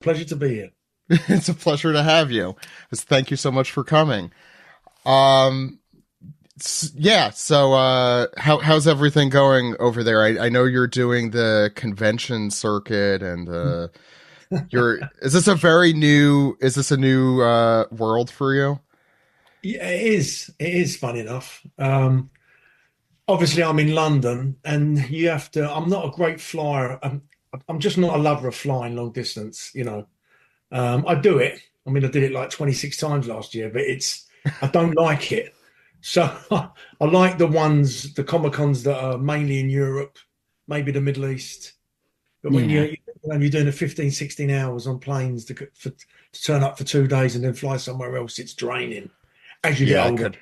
Pleasure to be here. It's a pleasure to have you. Thank you so much for coming. Um, yeah. So, how's everything going over there? I know you're doing the convention circuit and is this a new, world for you? Yeah, it is. It is funny enough. Obviously, I'm in London, and you have to. I'm not a great flyer. I'm just not a lover of flying long distance. I do it. I mean, I did it like 26 times last year, but I don't like it. So I like the Comic Cons that are mainly in Europe, maybe the Middle East. But when Yeah. you're doing a 15, 16 hours on planes to turn up for 2 days and then fly somewhere else, it's draining as you get Yeah, older.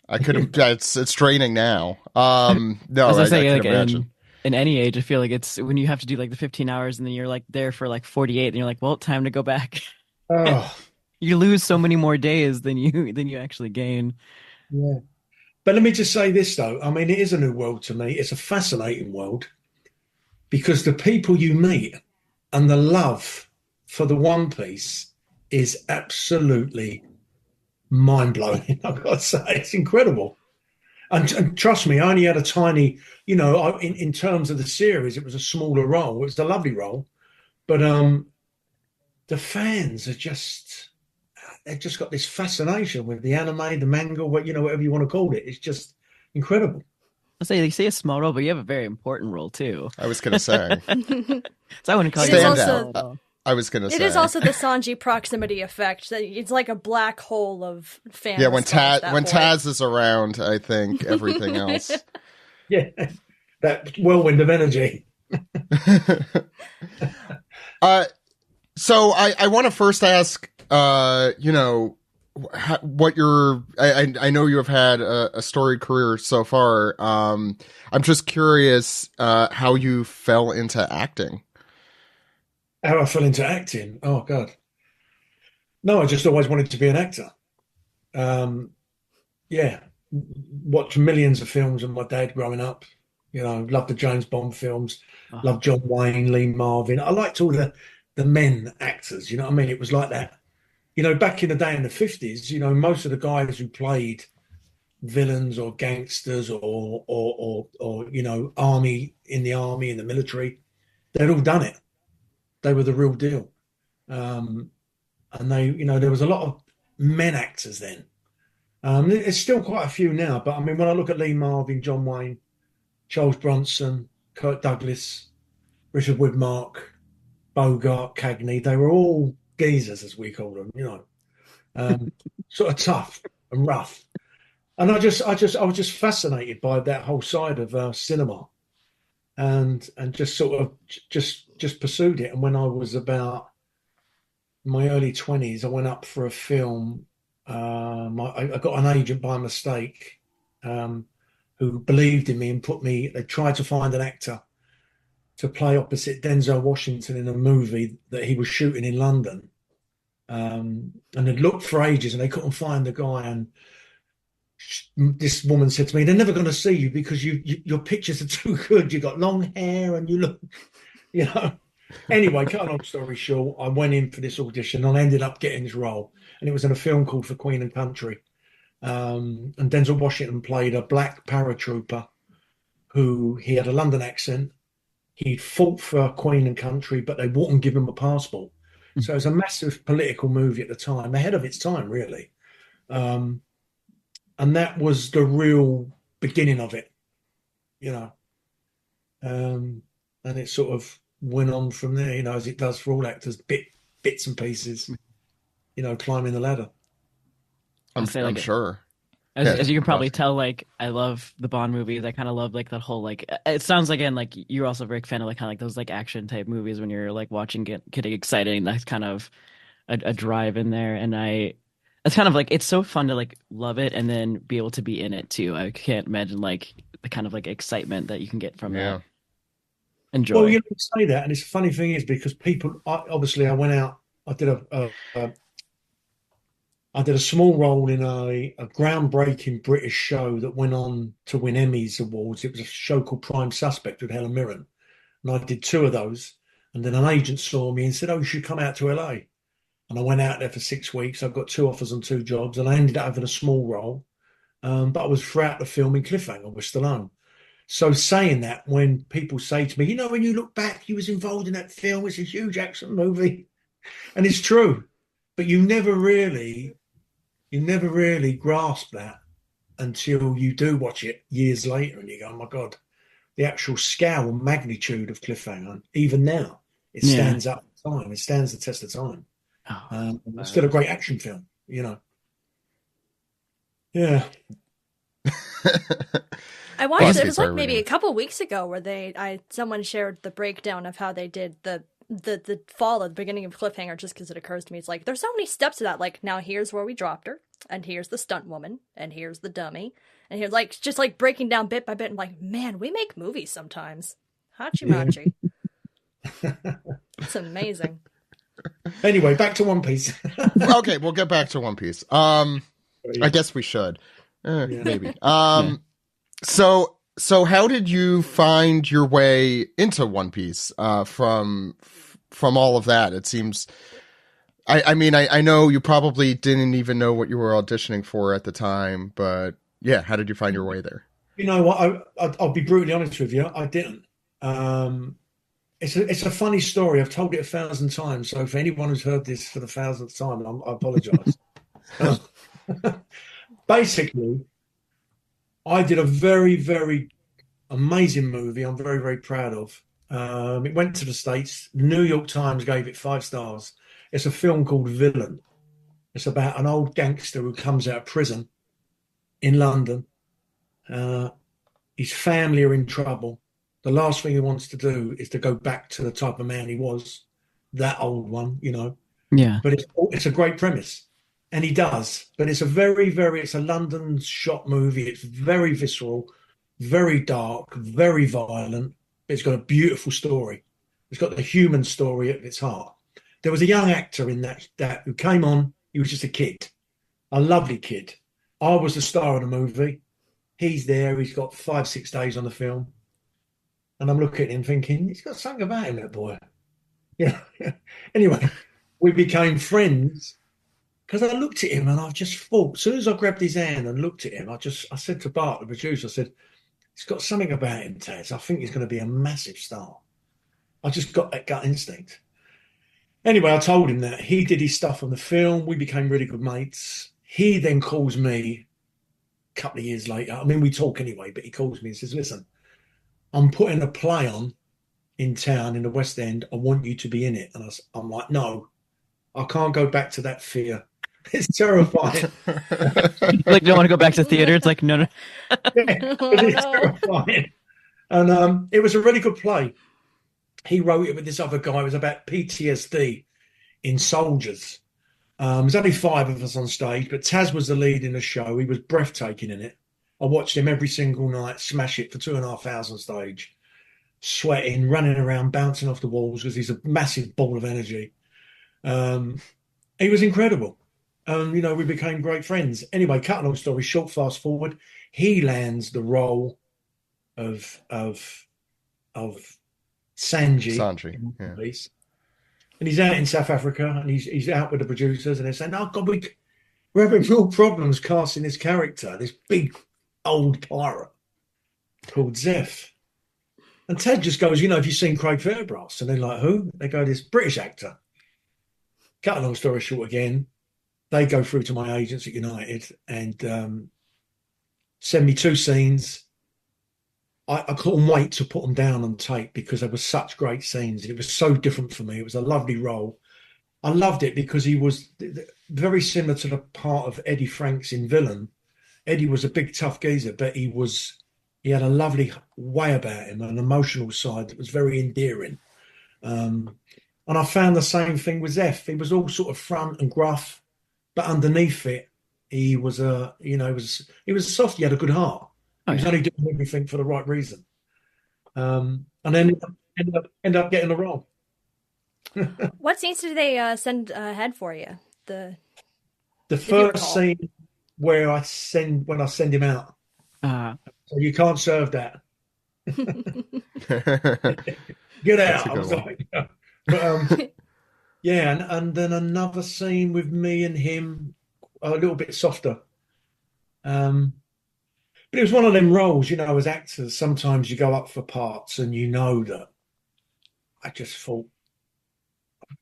I could, yeah, it's draining now. As No, I I say, can like imagine. in any age, I feel like it's when you have to do like the 15 hours and then you're like there for like 48 and you're like, well, time to go back. Oh, You lose so many more days than you actually gain. yeah. But let me just say this, though. I mean, it is a new world to me. It's a fascinating world because the people you meet and the love for the One Piece is absolutely mind blowing. I've got to say, it's incredible. And trust me, I only had a tiny, in terms of the series, it was a smaller role. It was a lovely role, but the fans are just they've just got this fascination with the anime, the manga, whatever you want to call it. It's just incredible. I say they say a small role, but you have a very important role too. I was gonna say So I wouldn't call It you is stand also out. small at all. I was gonna it is say. also the Sanji proximity effect. That it's like a black hole of fan Yeah, when response, Taz that when boy. Taz is around, I think everything else. Yeah, that whirlwind of energy. uh, so I want to first ask, what I know you have had a storied career so far. I'm just curious, how you fell into acting. How I fell into acting. Oh God. No, I just always wanted to be an actor. Um, yeah, watched millions of films with my dad growing up. Loved the James Bond films, Oh, loved John Wayne, Lee Marvin. I liked all the men actors. You know what I mean? It was like that. Back in the day in the 50s, most of the guys who played villains or gangsters or army in the military, they'd all done it. They were the real deal. Um, and there was a lot of men actors then. There's still quite a few now, but I mean, when I look at Lee Marvin, John Wayne, Charles Bronson, Kirk Douglas, Richard Widmark, Bogart, Cagney, they were all geezers, as we call them, um, sort of tough and rough. And I was just fascinated by that whole side of cinema, and just sort of just pursued it. And when I was about my early 20s, I went up for a film. I got an agent by mistake, um, who believed in me and they tried to find an actor to play opposite Denzel Washington in a movie that he was shooting in London. And they'd looked for ages and they couldn't find the guy. And this woman said to me, "They're never going to see you because your pictures are too good. You got long hair and you look, you know." Anyway, cut a long story short, I went in for this audition and I ended up getting this role. And it was in a film called For Queen and Country. And Denzel Washington played a black paratrooper who he had a London accent. He'd fought for Queen and Country, but they wouldn't give him a passport. So it was a massive political movie at the time, ahead of its time, really. Um, and that was the real beginning of it, you know. And it sort of went on from there, as it does for all actors, bits and pieces, climbing the ladder. I'll say I'm like sure. as you can probably Ross. tell, like I love the Bond movies. I kind of love like that whole like. It sounds again like you're also a very fan of like kind of like those like action type movies when you're like watching getting excited. And that's kind of a drive in there, and it's kind of like it's so fun to like love it and then be able to be in it too. I can't imagine like the kind of like excitement that you can get from Yeah. that. Enjoy. Well, say that, and it's the funny thing is because obviously I went out, I did I did a small role in a groundbreaking British show that went on to win Emmys awards. It was a show called Prime Suspect with Helen Mirren, and I did two of those. And then an agent saw me and said, "Oh, you should come out to LA." And I went out there for 6 weeks. I got 2 offers on 2 jobs, and I ended up having a small role. But I was throughout the film in Cliffhanger with Stallone. So saying that, when people say to me, when you look back, you was involved in that film, it's a huge action movie. And it's true. But you never really grasp that until you do watch it years later and you go, oh my God, the actual scale and magnitude of Cliffhanger, even now, it stands up to time. It stands the test of time. It's still a great action film, Yeah. I watched it was like maybe a couple weeks ago where someone shared the breakdown of how they did the fall at the beginning of Cliffhanger, just because it occurs to me. It's like, there's so many steps to that. Like, now here's where we dropped her, and here's the stunt woman, and here's the dummy, and here's just breaking down bit by bit. And like, man, we make movies sometimes. Hachi Machi. It's amazing. Anyway, back to One Piece. Okay, we'll get back to One Piece. I guess we should. Maybe. So how did you find your way into One Piece from all of that? It seems, I mean, I know you probably didn't even know what you were auditioning for at the time, but yeah, how did you find your way there? You know what? I'll be brutally honest with you. I didn't. It's a funny story. I've told it 1,000 times. So for anyone who's heard this for the 1,000th time, I apologize. Basically, I did a very, very amazing movie I'm very, very proud of. It went to the States. The New York Times gave it 5 stars. It's a film called Villain. It's about an old gangster who comes out of prison in London. His family are in trouble. The last thing he wants to do is to go back to the type of man he was, that old one, Yeah. But it's a great premise. And he does. But it's a very, very, it's a London shot movie. It's very visceral, very dark, very violent. It's got a beautiful story. It's got the human story at its heart. There was a young actor in that who came on. He was just a kid, a lovely kid. I was the star of the movie. He's there. He's got 5-6 days on the film. And I'm looking at him thinking, he's got something about him, that boy. Yeah. Anyway, we became friends because I looked at him and I just thought, as soon as I grabbed his hand and looked at him, I said to Bart, the producer, I said, he's got something about him, Taz. I think he's going to be a massive star. I just got that gut instinct. Anyway, I told him that. He did his stuff on the film. We became really good mates. He then calls me a couple of years later. I mean, we talk anyway, but he calls me and says, listen, I'm putting a play on in town in the West End. I want you to be in it. And I'm like, no, I can't go back to that fear. It's terrifying. Like, you don't want to go back to theater? It's like, no. It's terrifying. And it was a really good play. He wrote it with this other guy. It was about PTSD in soldiers. There's only 5 of us on stage, but Taz was the lead in the show. He was breathtaking in it. I watched him every single night smash it for 2.5 hours on stage, sweating, running around, bouncing off the walls because he's a massive ball of energy. He was incredible. We became great friends. Anyway, cut a long story short, fast forward, he lands the role of Sanji. Yeah. And he's out in South Africa and he's out with the producers and they're saying, oh God, we're having real problems casting this character, this big old pirate called Zeff. And Ted just goes, have you seen Craig Fairbrass? And they're like, who? They go, this British actor. Cut a long story short again, they go through to my agents at United and send me 2 scenes. I couldn't wait to put them down on tape because they were such great scenes. And it was so different for me. It was a lovely role. I loved it because he was very similar to the part of Eddie Franks in Villain. Eddie was a big, tough geezer, but he had a lovely way about him, an emotional side that was very endearing. And I found the same thing with Zeff. He was all sort of front and gruff, but underneath it, he was he was soft. He had a good heart. He was only doing everything for the right reason. And then end up getting the role. What scenes did they send ahead for you? The first scene when I send him out. So you can't serve that. Get out. I was like, But yeah, and then another scene with me and him, a little bit softer. But it was one of them roles, as actors, sometimes you go up for parts and that I just thought,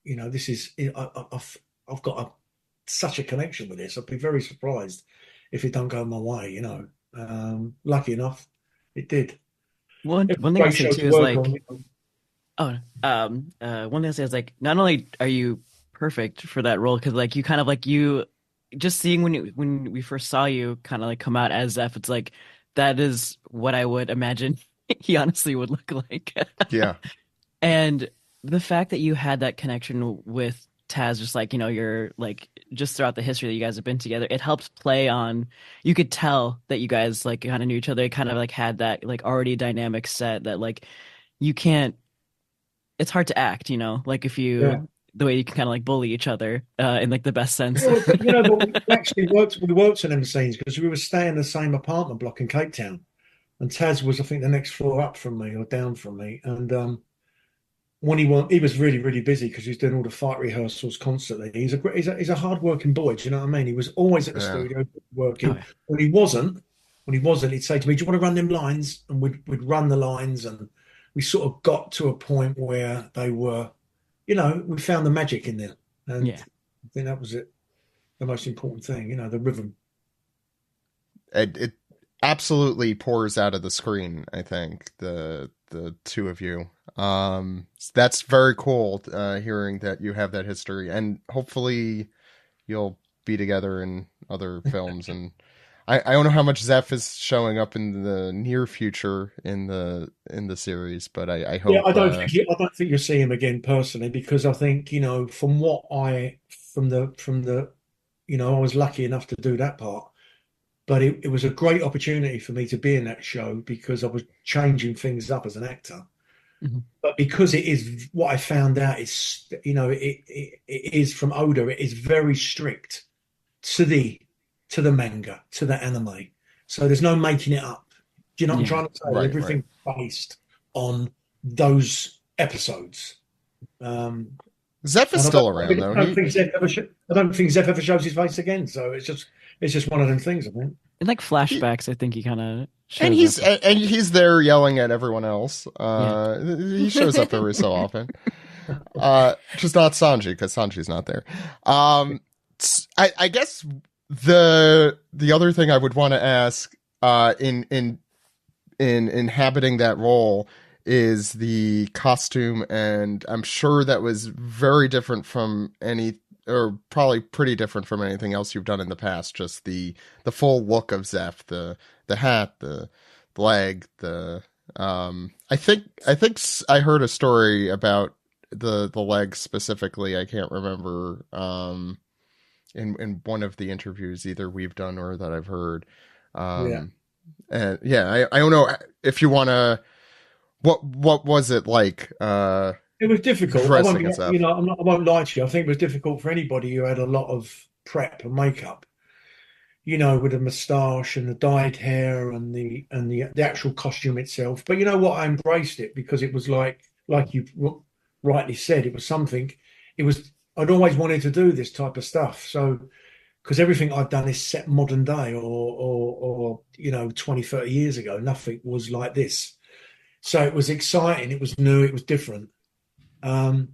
this is, I've got such a connection with this. I'd be very surprised if it don't go my way, Lucky enough, it did. One thing I say too is like, one thing I say is like, not only are you perfect for that role, because like you kind of like you just seeing when we first saw you kind of like come out as Zeff, it's like that is what I would imagine he honestly would look like. Yeah. And the fact that you had that connection with Taz, just like, you're like just throughout the history that you guys have been together, it helped play on, you could tell that you guys like kind of knew each other, kind of like had that like already dynamic set that like you can't, it's hard to act, like if you, the way you can kind of like bully each other in like the best sense. Well, but we actually worked on them scenes because we were staying in the same apartment block in Cape Town. And Taz was, I think, the next floor up from me or down from me. And when he was really, really busy because he was doing all the fight rehearsals constantly. He's a hard-working boy. Do you know what I mean? He was always at the studio working. Oh, yeah. When he wasn't, he'd say to me, "Do you want to run them lines?" And we'd run the lines, and we sort of got to a point where they were, we found the magic in there. And I think that was it, the most important thing, the rhythm. It absolutely pours out of the screen, I think, the two of you. That's very cool, hearing that you have that history, and hopefully you'll be together in other films. And I don't know how much Zeff is showing up in the near future in the series, but I hope. Yeah, I don't think you'll see him again personally, because I think from the I was lucky enough to do that part. But it was a great opportunity for me to be in that show because I was changing things up as an actor. Mm-hmm. But because it is, what I found out is, it is from Oda, it is very strict to the manga, to the anime. So there's no making it up. Do you know what I'm trying to say? Right, Everything's based on those episodes. Zeff is still around, though. I don't think Zeff ever shows his face again. So it's just one of them things, I think. In like flashbacks, I think he kind of and he's there yelling at everyone else. He shows up every so often. Just not Sanji, because Sanji's not there. I guess the other thing I would want to ask in inhabiting that role is the costume, and I'm sure that was very different from or probably pretty different from anything else you've done in the past. Just the full look of Zeff, the hat, the leg, I think I heard a story about the leg specifically. I can't remember in one of the interviews either we've done or that I've heard. And I don't know if you want to. What was it like? It was difficult. I won't lie to you. I think it was difficult for anybody who had a lot of prep and makeup. With the moustache and the dyed hair and the actual costume itself. But you know what? I embraced it because it was like you rightly said, it was something. I'd always wanted to do this type of stuff. So, because everything I've done is set modern day or 20, 30 years ago. Nothing was like this. So it was exciting. It was new. It was different. The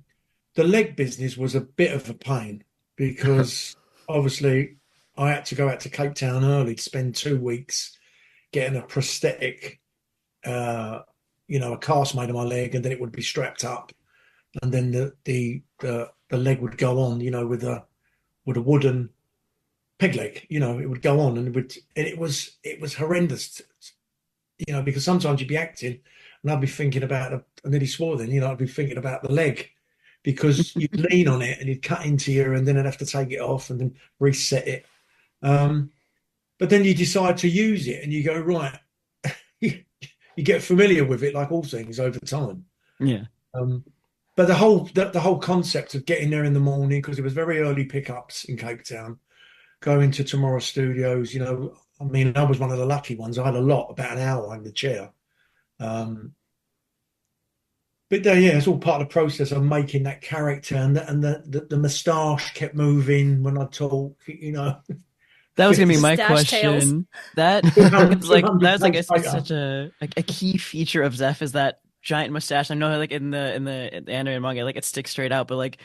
leg business was a bit of a pain because obviously I had to go out to Cape Town early to spend 2 weeks getting a prosthetic, a cast made of my leg, and then it would be strapped up, and then the leg would go on, with a wooden peg leg, it would go on, and it was horrendous, because sometimes you'd be acting. And I'd be thinking about, I nearly swore then, I'd be thinking about the leg because you'd lean on it and you'd cut into you and then I'd have to take it off and then reset it. But then you decide to use it and you go, right, you get familiar with it like all things over time. Yeah. But the whole concept of getting there in the morning, because it was very early pickups in Cape Town, going to Tomorrow Studios, I was one of the lucky ones. I had about an hour in the chair. But yeah, it's all part of the process of making that character, and the moustache kept moving when I talk. That was gonna be 50, my Mustache tails. question. That 200, it's like 200 that's like takes it's later. such a key feature of Zeff is that giant mustache. I know like in the anime and manga, like it sticks straight out, but like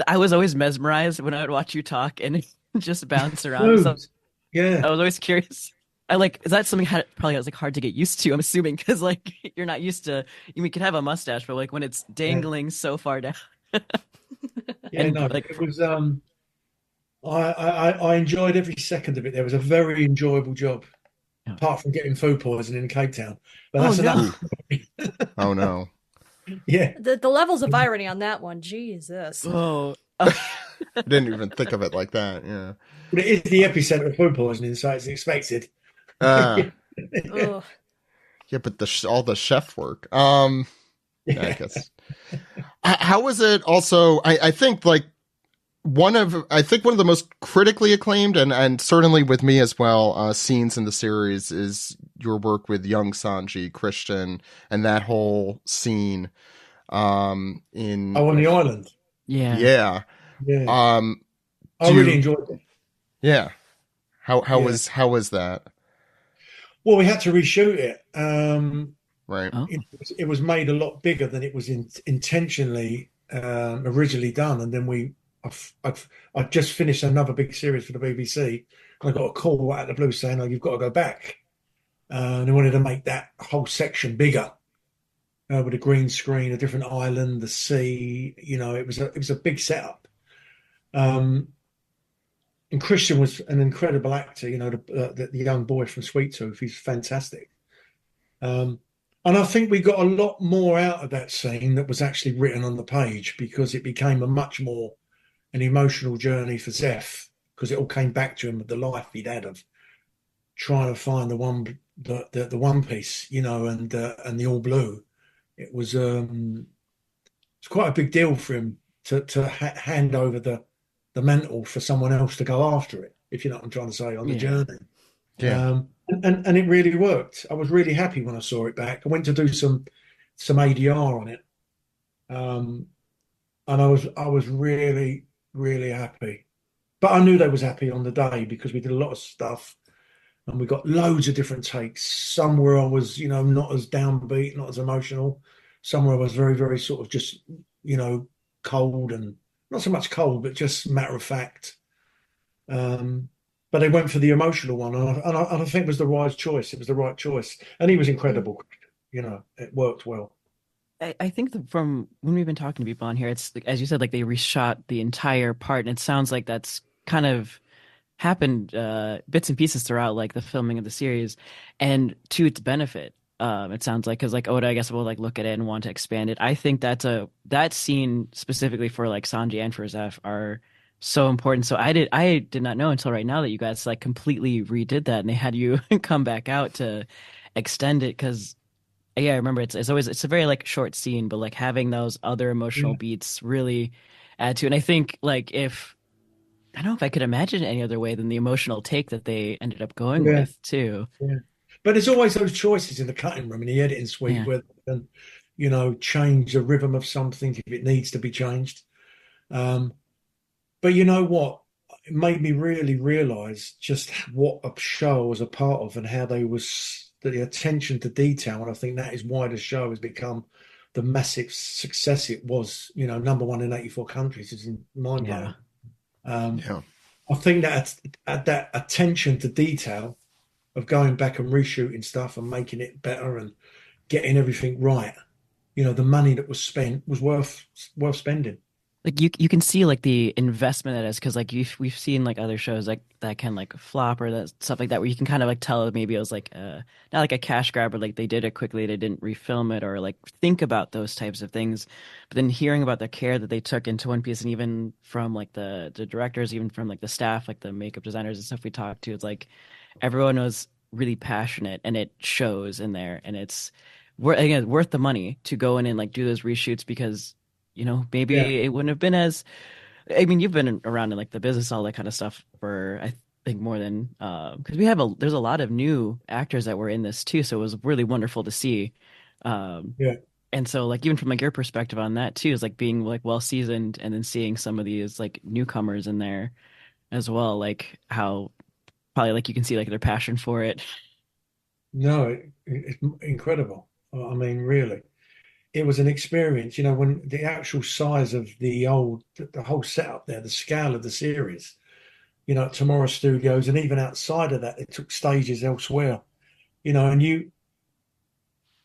I was always mesmerized when I would watch you talk and just bounce around. So Moves. Yeah. I was always curious. I like is that something probably was like hard to get used to? I'm assuming because like you're not used to. You can have a mustache, but like when it's Yeah. dangling so far down, Yeah, and no, like it was I enjoyed every second of it. There was a very enjoyable job, apart from getting food poisoning in Cape Town. But oh that's another no, Ooh. Oh no. yeah. The levels of irony on that one, Jesus. oh. I didn't even think of it like that. Yeah. But it is the epicenter of food poisoning, so it's expected. Uh, Ugh. yeah, but all the chef work. I Yeah. guess. How was it also? I think like one of the most critically acclaimed and certainly with me as well scenes in the series is your work with young Sanji, Christian, and that whole scene in On the island. Yeah. yeah. Yeah. Um I really enjoyed it. Yeah. How Yeah. was that? Well, we had to reshoot it. Right. Oh. It was made a lot bigger than it was intentionally originally done, and then I've just finished another big series for the BBC, and I got a call out of the blue saying, "Oh, you've got to go back." And they wanted to make that whole section bigger with a green screen, a different island, the sea. It was a big setup. Um, and Christian was an incredible actor. The young boy from Sweet Tooth. He's fantastic. And I think we got a lot more out of that scene that was actually written on the page because it became a much more an emotional journey for Zeff because it all came back to him with the life he'd had of trying to find the One Piece, and the All Blue. It was it's quite a big deal for him to hand over the mantle for someone else to go after it, if you know what I'm trying to say, on the journey. Yeah. And it really worked. I was really happy when I saw it back. I went to do some ADR on it, and I was really really happy. But I knew they was happy on the day because we did a lot of stuff and we got loads of different takes. Some where I was, not as downbeat, not as emotional. Some where I was very very sort of just cold and not so much cold, but just matter of fact. But they went for the emotional one, and I think it was the right choice. It was the right choice, and he was incredible. It worked well. I think from when we've been talking to people on here, it's like, as you said, like they reshot the entire part, and it sounds like that's kind of happened bits and pieces throughout like the filming of the series, and to its benefit. It sounds like because like Oda, I guess will like look at it and want to expand it. I think that scene specifically for like Sanji and for Zeff are so important. So I did not know until right now that you guys like completely redid that and they had you come back out to extend it because yeah, I remember it's a very like short scene, but like having those other emotional Yeah. beats really add to it. And I think like if I don't know if I could imagine any other way than the emotional take that they ended up going Yeah. with too. Yeah. But there's always those choices in the cutting room and the editing suite Yeah. where they can, change the rhythm of something if it needs to be changed. But you know what? It made me really realize just what a show I was a part of and how the attention to detail. And I think that is why the show has become the massive success it was, number one in 84 countries is mind blowing. Yeah. I think that attention to detail of going back and reshooting stuff and making it better and getting everything right, the money that was spent was worth spending. Like you can see like the investment that is because like we've seen like other shows like that can like flop or that stuff like that where you can kind of like tell maybe it was like not like a cash grab or like they did it quickly, they didn't refilm it or like think about those types of things. But then hearing about the care that they took into One Piece and even from like the directors, even from like the staff, like the makeup designers and stuff we talked to, it's like everyone was really passionate and it shows in there and it's worth the money to go in and like do those reshoots because maybe Yeah. it wouldn't have been as. I mean, you've been around in like the business, all that kind of stuff for I think more than because there's a lot of new actors that were in this too, so it was really wonderful to see. Yeah. and so like even from like your perspective on that too is like being like well seasoned and then seeing some of these like newcomers in there as well, like how probably like you can see like their passion for it. No, it's incredible. I mean, really, it was an experience. You know, when the actual size of the whole setup there, the scale of the series. You know, at Tomorrow Studios, and even outside of that, they took stages elsewhere. You know,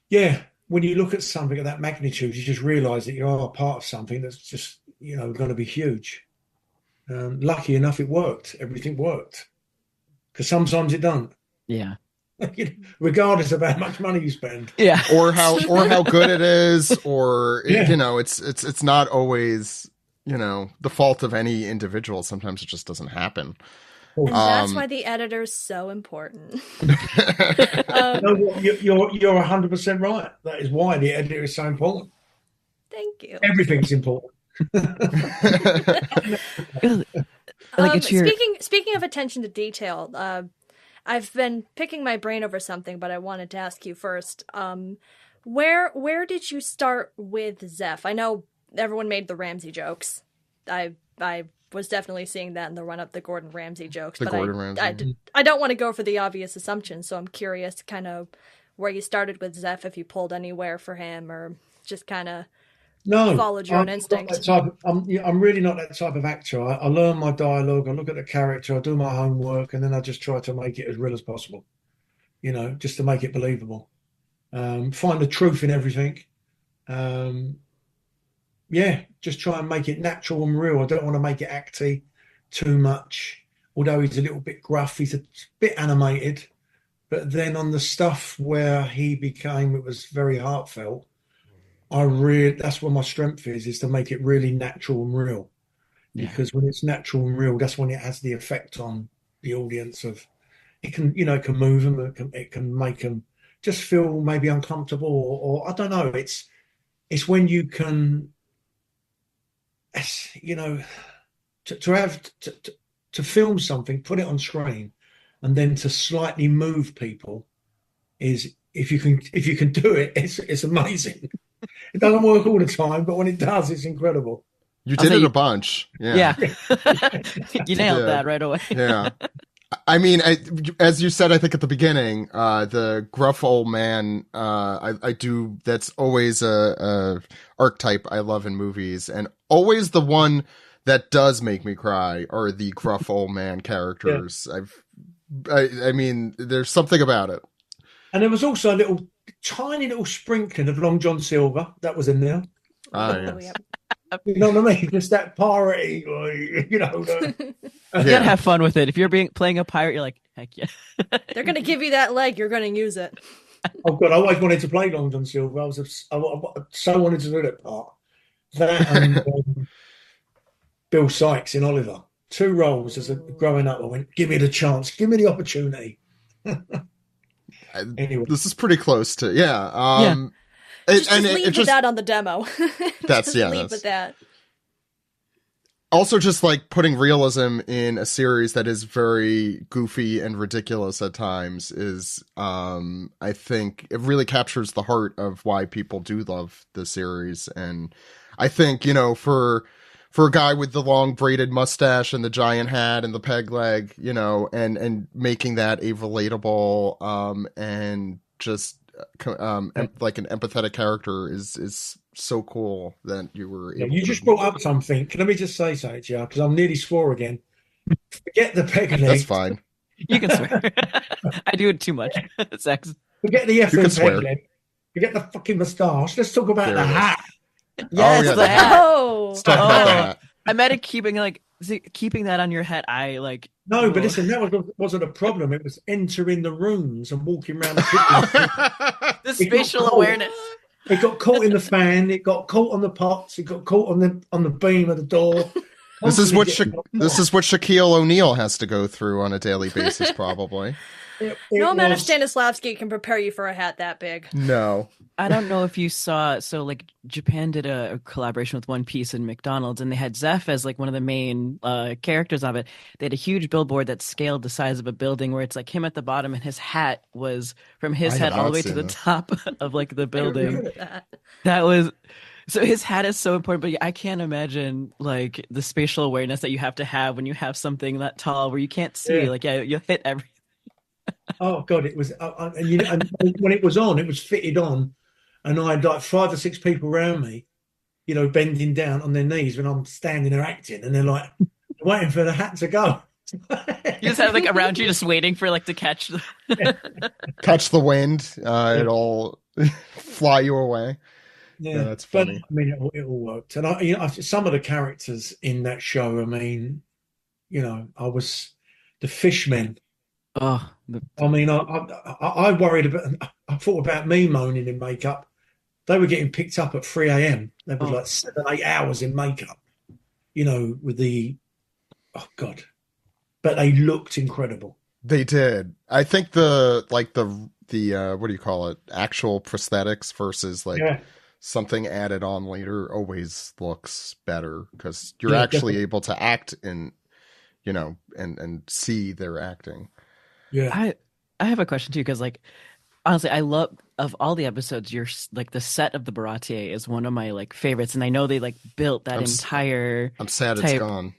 yeah, when you look at something of that magnitude, you just realise that you are part of something that's just, you know, going to be huge. Lucky enough, it worked. Everything worked. Because sometimes it don't. Yeah. Regardless of how much money you spend. Yeah. Or how good it is, or you know, it's not always, you know, the fault of any individual. Sometimes it just doesn't happen. And that's why the editor's so important. No, you're 100% right. That is why the editor is so important. Thank you. Everything's important. Speaking of attention to detail, I've been picking my brain over something, but I wanted to ask you first. Where did you start with Zeff? I know everyone made the Ramsay jokes. I was definitely seeing that in the run up the Gordon Ramsay jokes. I don't want to go for the obvious assumption, so I'm curious kind of where you started with Zeff, if you pulled anywhere for him or just kind of followed your own instinct. I'm really not that type of actor. I learn my dialogue, I look at the character, I do my homework, and then I just try to make it as real as possible, you know, just to make it believable. Find the truth in everything. Just try and make it natural and real. I don't want to make it acty too much, although he's a little bit gruff, he's a bit animated. But then on the stuff where it was very heartfelt, that's where my strength is to make it really natural and real. Yeah. Because when it's natural and real, that's when it has the effect on the audience of, it can move them, it can make them just feel maybe uncomfortable or I don't know. It's when you can, you know, to film something, put it on screen, and then to slightly move people is, if you can do it, it's amazing. It doesn't work all the time, but when it does, it's incredible. You did it a bunch. Yeah. You nailed that right away. Yeah. I mean, as you said, I think at the beginning, the gruff old man, that's always a archetype I love in movies, and always the one that does make me cry are the gruff old man characters. Yeah. I mean, there's something about it. And there was also a tiny little sprinkling of Long John Silver that was in there. Oh, yeah. You know what I mean? Just that pirate, you know. You gotta have fun with it. If you're playing a pirate, you're like, heck yeah. They're gonna give you that leg. You're gonna use it. Oh God, I always wanted to play Long John Silver. I so wanted to do that part. That and Bill Sykes in Oliver. 2 roles as growing up. I went, give me the chance, give me the opportunity. Anyway, this is pretty close to yeah. Just leave with that on the demo. Leave with that. Also, just like putting realism in a series that is very goofy and ridiculous at times is, I think it really captures the heart of why people do love the series. And I think, you know, for a guy with the long braided mustache and the giant hat and the peg leg, you know, and making that a relatable, and just, like an empathetic character is so cool that you were able you just brought up something. Let me just say something to you, because I'm nearly swore again. Forget the peg leg. That's fine. You can swear. I do it too much. Sex. Forget the effing peg leg. Forget the fucking moustache. Let's talk about the hat. Yes, the hat. Let's talk about the hat. I meant it keeping that on your head. No, but listen, that wasn't a problem. It was entering the rooms and walking around the kitchen. The spatial awareness. It got caught in the fan. It got caught on the pots. It got caught on the beam of the door. This is what Shaquille O'Neal has to go through on a daily basis, probably. No amount of Stanislavski can prepare you for a hat that big. No. I don't know if you saw, so like Japan did a collaboration with One Piece and McDonald's, and they had Zeff as like one of the main characters of it. They had a huge billboard that scaled the size of a building where it's like him at the bottom and his hat was from his head all the way to the top of like the building. That was, so his hat is so important, but I can't imagine like the spatial awareness that you have to have when you have something that tall where you can't see. Yeah. Like, you'll hit everything. Oh God, it was, and when it was on, it was fitted on, and I had like 5 or 6 people around me, bending down on their knees when I'm standing there acting, and they're like waiting for the hat to go. You just have like around you, just waiting for like to catch catch the wind. It'll fly you away. Yeah, that's funny. But, I mean, it all worked, and some of the characters in that show. I mean, I was the fishmen. Oh, I mean, I worried about. I thought about me moaning in makeup. They were getting picked up at 3 a.m. They was like 7, 8 hours in makeup. With the, oh God, but they looked incredible. They did. I think the what do you call it? Actual prosthetics versus something added on later always looks better because you're actually able to act in, and see their acting. Yeah. I have a question too, because like honestly, I love, of all the episodes, you're like the set of the Baratie is one of my like favorites, and I know they like built that entire. I'm sad it's gone.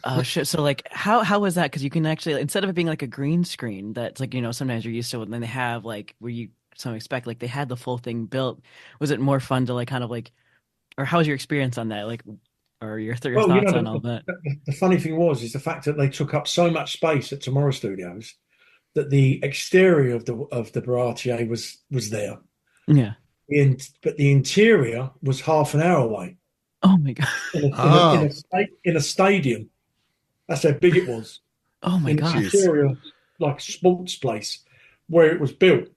Oh shit! So like, how was that? Because you can actually, instead of it being like a green screen that's like sometimes you're used to, and then they have like where you some expect, like they had the full thing built. Was it more fun to like kind of like, or how was your experience on that? Like, or your thoughts on all that? The funny thing is the fact that they took up so much space at Tomorrow Studios that the exterior of the Baratie was there. Yeah. But the interior was half an hour away. Oh my God. In a stadium. That's how big it was. Oh my God. In interior, like a sports place where it was built.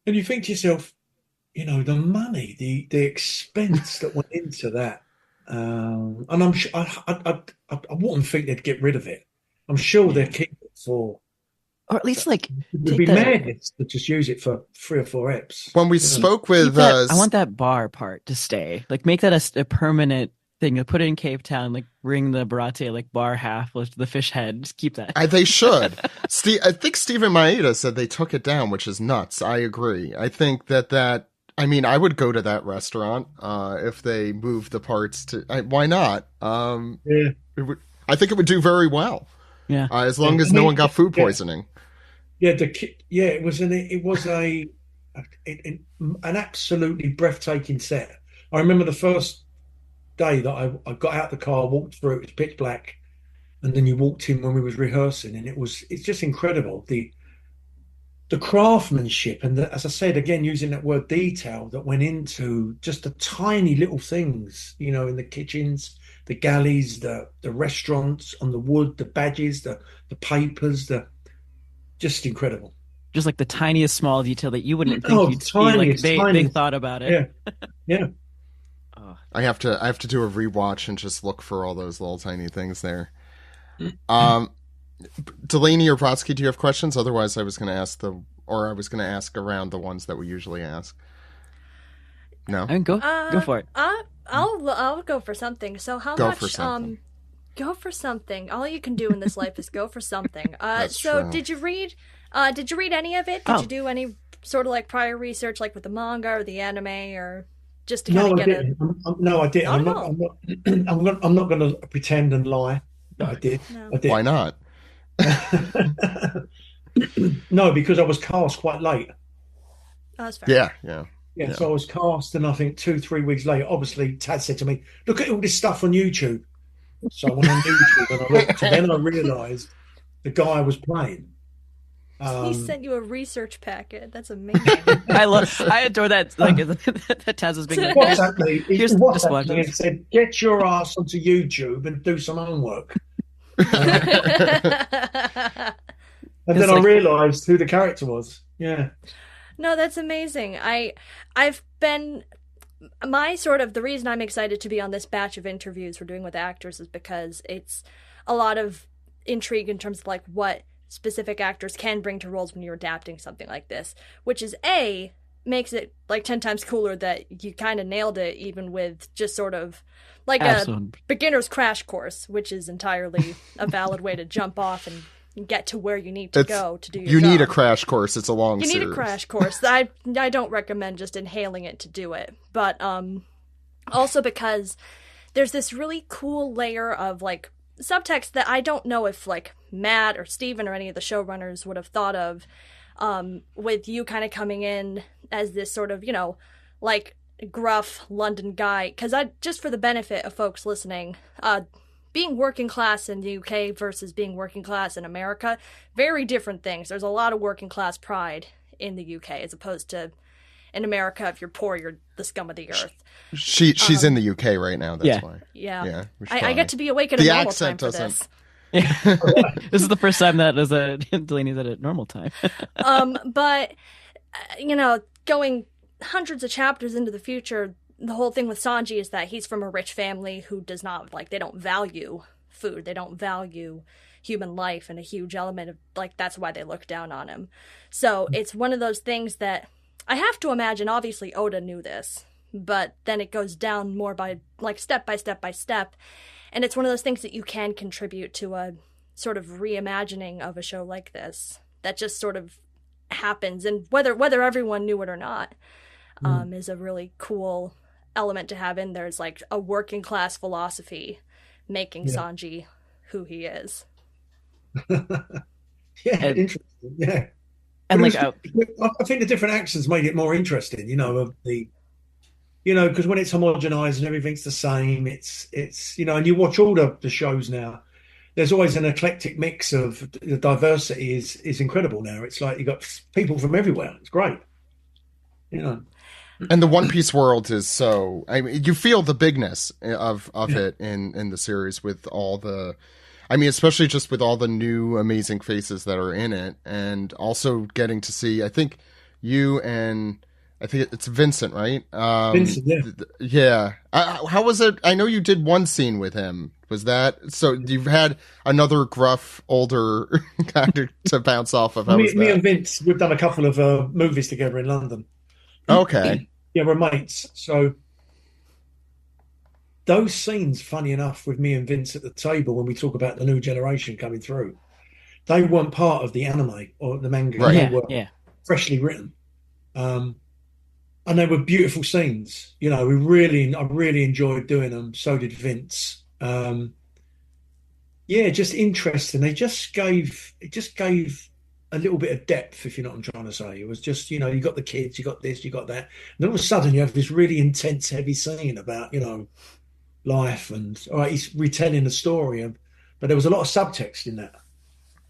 And you think to yourself, the money, the expense that went into that. And I'm sure I wouldn't think they'd get rid of it. I'm sure they'd keep it for. Or at least like it would be madness to just use it for 3 or 4 eps. When we spoke with, I want that bar part to stay. Like make that a permanent thing. Put it in Cape Town. Like bring the Baratie like bar half with the fish head. Just keep that. They should. I think Stephen Maeda said they took it down, which is nuts. I agree. I think that. I mean, I would go to that restaurant if they moved the parts to. Why not? Yeah. I think it would do very well. Yeah. As long as no one got food poisoning. Yeah, it was an absolutely breathtaking set. I remember the first day that I got out the car, walked through, it was pitch black, and then you walked in when we was rehearsing, and it's just incredible the craftsmanship and as I said again, using that word detail that went into just the tiny little things, in the kitchens, the galleys, the restaurants, on the wood, the badges, the papers, just incredible. Just like the tiniest small detail that you wouldn't think you'd see. Like they thought about it. Yeah. I have to do a rewatch and just look for all those little tiny things there. Delaney or Brodsky, do you have questions? Otherwise, I was going to ask around the ones that we usually ask. No, and go for it. I'll go for something. So go for something. All you can do in this life is go for something. So true. Did you read any of it? Did you do any sort of like prior research, like with the manga or the anime, or just to kind of get it? No, I didn't. I'm not going to pretend and lie that I did. No. I did. Why not? No, because I was cast quite late. That's fair. Yeah. So I was cast, and I think 2-3 weeks later, obviously, Tad said to me, "Look at all this stuff on YouTube." So I went on YouTube and I looked, and then I realised the guy I was playing. He sent you a research packet. That's amazing. I adore that. Like that Taz is being like, he WhatsApped me and said, "Get your ass onto YouTube and do some homework." And then I realised who the character was. Yeah. No, that's amazing. I've been the reason I'm excited to be on this batch of interviews we're doing with actors is because it's a lot of intrigue in terms of like what specific actors can bring to roles when you're adapting something like this, which is makes it like 10 times cooler that you kind of nailed it, even with just sort of like a beginner's crash course, which is entirely a valid way to jump off and get to where you need to go to do your job. You need a crash course. It's a long series. You need a crash course. I don't recommend just inhaling it to do it. But also because there's this really cool layer of like subtext that I don't know if like Matt or Steven or any of the showrunners would have thought of, with you kind of coming in as this sort of, you know, like gruff London guy. Because just for the benefit of folks listening, being working class in the UK versus being working class in America, very different things. There's a lot of working class pride in the UK as opposed to in America. If you're poor, you're the scum of the earth. She's in the UK right now. That's why. Yeah. I get to be awake at a normal time for this. This is the first time that Delaney's at a normal time. But you know, going hundreds of chapters into the future, the whole thing with Sanji is that he's from a rich family who does not, like, they don't value food. They don't value human life, and a huge element of, like, that's why they look down on him. So it's one of those things that I have to imagine, obviously Oda knew this, but then it goes down more by, like, step by step by step. And it's one of those things that you can contribute to a sort of reimagining of a show like this that just sort of happens. And whether everyone knew it or not, is a really cool element to have in there. Is like a working class philosophy making Sanji who he is. Interesting. Yeah. And like, I think the different accents made it more interesting, you know, because when it's homogenized and everything's the same, it's you know, and you watch all the shows now, there's always an eclectic mix of the diversity is incredible now. It's like you got people from everywhere. It's great. You know. And the One Piece world is so, I mean, you feel the bigness of it in the series with all the, I mean, especially just with all the new amazing faces that are in it, and also getting to see, I think you and I think it's Vincent, right? Vincent, yeah. How was it? I know you did one scene with him. Was that, so you've had another gruff, older guy to bounce off of? Me and Vince, we've done a couple of movies together in London. Okay. Yeah, we're mates. So those scenes, funny enough, with me and Vince at the table when we talk about the new generation coming through, they weren't part of the anime or the manga. Right. They were freshly written. And they were beautiful scenes. You know, I really enjoyed doing them. So did Vince. Just interesting. It just gave a little bit of depth, if you know what I'm trying to say. It was just, you know, you got the kids, you got this, you got that. And then all of a sudden you have this really intense, heavy scene about, you know, life and, all right, he's retelling a story. But there was a lot of subtext in that.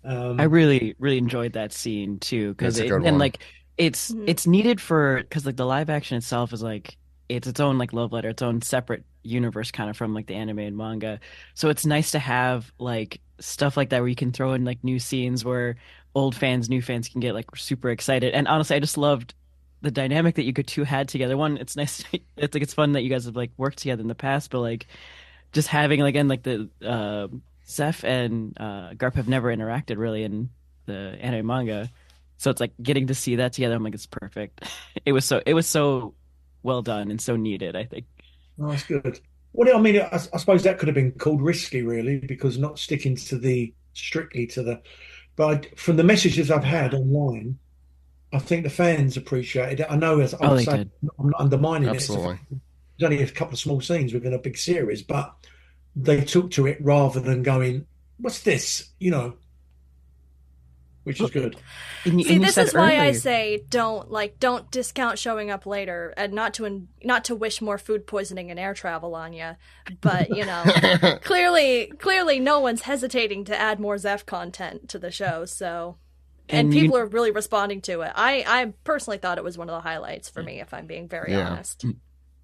I really, really enjoyed that scene too. Because it's needed for, because like the live action itself is like, it's its own like love letter, its own separate universe kind of from like the anime and manga. So it's nice to have like stuff like that where you can throw in like new scenes where old fans, new fans can get like super excited. And honestly, I just loved the dynamic that you two had together. One, it's nice. It's fun that you guys have like worked together in the past, but like just having like, again, like the Zeff and Garp have never interacted really in the anime manga. So it's like getting to see that together. I'm like, it's perfect. It was so well done and so needed, I think. Oh, that's good. Well, I mean, I suppose that could have been called risky, really, because not sticking to strictly to the. But from the messages I've had online, I think the fans appreciated it. I know, as I was saying, I'm not undermining Absolutely. it. There's only a couple of small scenes within a big series, but they took to it rather than going, "What's this?" You know, which is good. See, this is why I say don't discount showing up later, and not to wish more food poisoning and air travel on you. But you know, clearly, no one's hesitating to add more Zeff content to the show. So, and people are really responding to it. I personally thought it was one of the highlights for me, if I'm being very honest.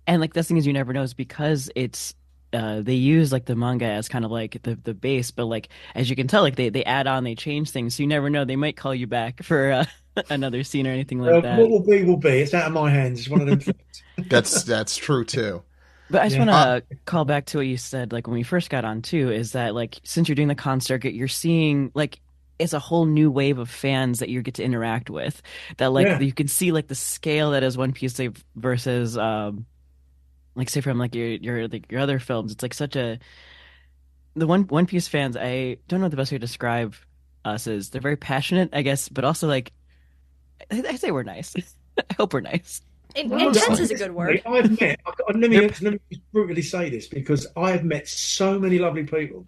And like the thing is, you never know, is because it's. They use like the manga as kind of like the base, but like as you can tell, like they add on, they change things, so you never know, they might call you back for another scene or anything like that. What will be, will be. It's out of my hands. It's one of them things. That's true too. But I just want to call back to what you said, like when we first got on too, is that like since you're doing the con circuit, you're seeing like it's a whole new wave of fans that you get to interact with. That like you can see like the scale that is One Piece versus like say from like your other films. It's like such a the One Piece fans. I don't know the best way to describe us is. They're very passionate, I guess, but also like I say we're nice. I hope we're nice. Intense is a good word. I've met. Let me just brutally say this because I have met so many lovely people,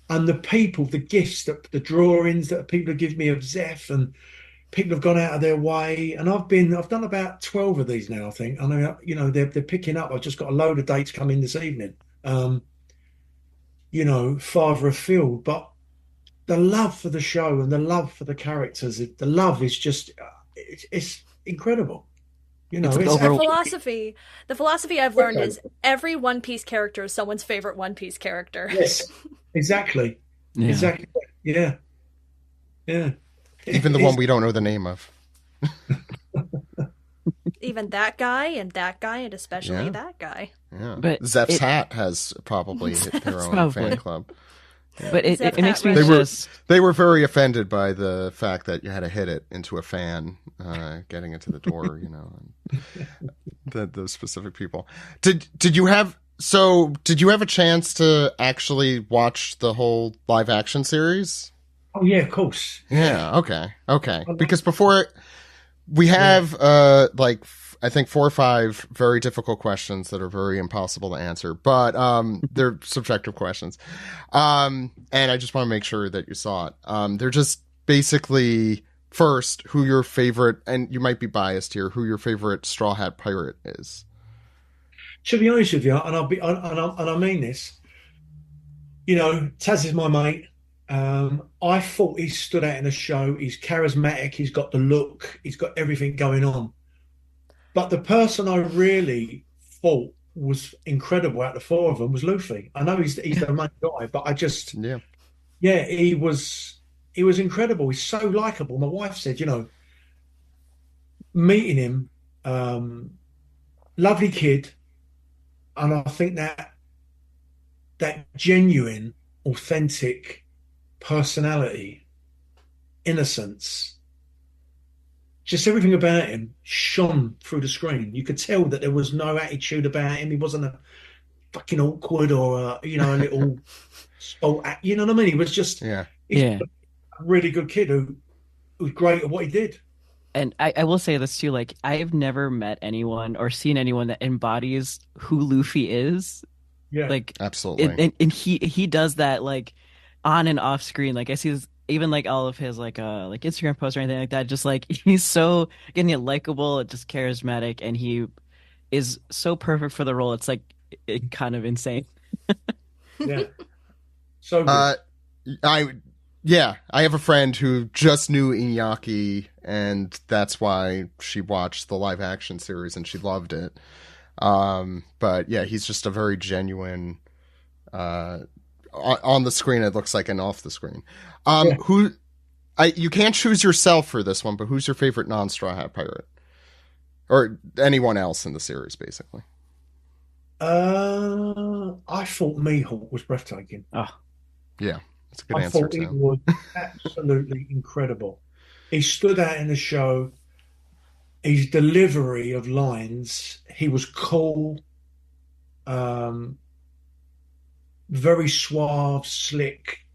and the people, the gifts, the drawings that people have given me of Zeff, and people have gone out of their way. And I've done about 12 of these now. I think. I know, you know, they're picking up. I've just got a load of dates coming this evening. You know, farther afield, but the love for the show and the love for the characters, the love is just, it's incredible. You know, it's the philosophy I've learned is every One Piece character is someone's favorite One Piece character. Yes, exactly. Yeah. Exactly. Yeah. Yeah. Even the one we don't know the name of. Even that guy and especially that guy. Yeah. But Zeff's hat has probably hit their own fan club. Yeah. But it makes me they were very offended by the fact that you had to hit it into a fan getting into the door, you know, and those specific people. Did you have a chance to actually watch the whole live action series? Oh yeah, of course. Yeah, okay. Because before we have like I think 4 or 5 very difficult questions that are very impossible to answer, but they're subjective questions. And I just want to make sure that you saw it. They're just basically first who your favorite, and you might be biased here, who your favorite Straw Hat Pirate is. To be honest with you, and I mean this, you know, Taz is my mate. I thought he stood out in the show. He's charismatic. He's got the look. He's got everything going on. But the person I really thought was incredible out of the 4 of them was Luffy. I know he's the main guy, but I just he was incredible. He's so likable. My wife said, you know, meeting him, lovely kid, and I think that genuine, authentic personality, innocence. Just everything about him shone through the screen. You could tell that there was no attitude about him. He wasn't a fucking awkward or a little sport act. You know what I mean? He was just a really good kid who was great at what he did. And I will say this too, like I've never met anyone or seen anyone that embodies who Luffy is. Yeah, like absolutely. And he does that like on and off screen. Like I see this, even like all of his like Instagram posts or anything like that, just like he's so getting likable, just charismatic, and he is so perfect for the role. It's like kind of insane. Yeah. So good. I have a friend who just knew Iñaki, and that's why she watched the live action series and she loved it. But yeah, he's just a very genuine. On the screen, it looks like, and off the screen. You can't choose yourself for this one, but who's your favorite non-Straw Hat Pirate, or anyone else in the series, basically? I thought Mihawk was breathtaking. Oh, yeah, that's a good answer. I thought he was absolutely incredible. He stood out in the show. His delivery of lines, he was cool. Very suave, slick,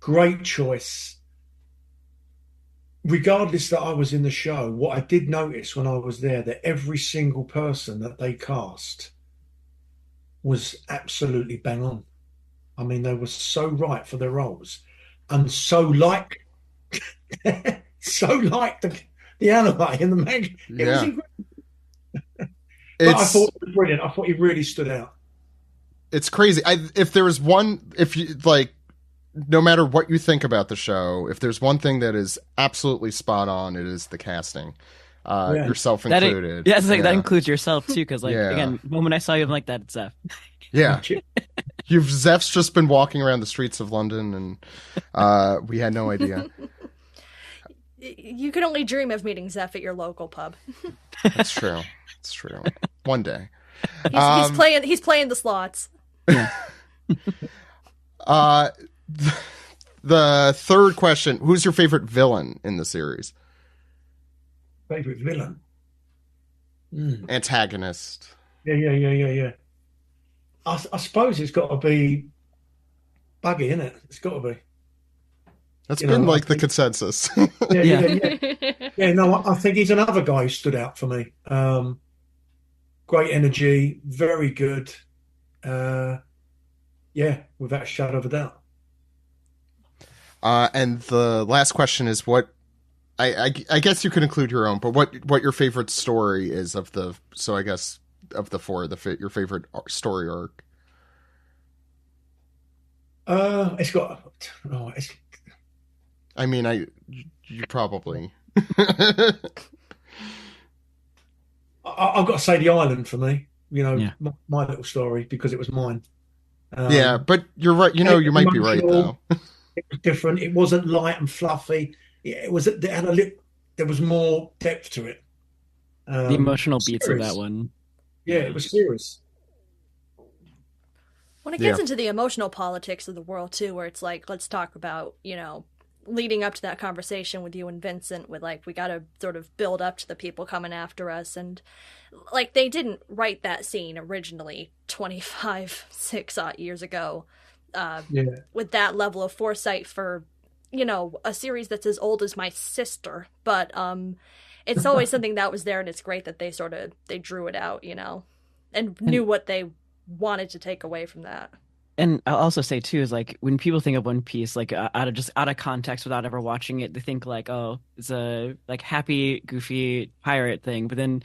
great choice. Regardless that I was in the show, what I did notice when I was there, that every single person that they cast was absolutely bang on. I mean, they were so right for their roles, and so like the anime and the manga. It was incredible. But I thought it was brilliant. I thought he really stood out. It's crazy. If you like, no matter what you think about the show, if there's one thing that is absolutely spot on, it is the casting, yourself included. That includes yourself too, because again, the moment I saw you, I'm like, that's Zeff. Yeah, Zeff's just been walking around the streets of London, and we had no idea. You can only dream of meeting Zeff at your local pub. That's true. It's true. One day. He's playing the slots. The third question: who's your favorite villain in the series? Favorite villain? Antagonist. Yeah. I suppose it's got to be Buggy, isn't it? It's got to be. That's been like the consensus. Yeah. No, I think he's another guy who stood out for me. Great energy, very good. Without a shadow of a doubt. And the last question is what I guess you could include your own, but what your favorite story is of the four, your favorite story arc. You probably. I've got to say the island for me. My little story, because it was mine. But you're right. You might be right though. It was different. It wasn't light and fluffy. It was. There was more depth to it. The emotional beats of that one. Yeah, it was serious. When it gets into the emotional politics of the world too, where it's like, let's talk about, leading up to that conversation with you and Vincent, with like, we got to sort of build up to the people coming after us, and like they didn't write that scene originally 6 odd years ago. With that level of foresight for, a series that's as old as my sister. But it's always something that was there, and it's great that they drew it out, and knew what they wanted to take away from that. And I'll also say too is like when people think of One Piece, like out of context without ever watching it, they think like, oh, it's a like happy, goofy pirate thing. But then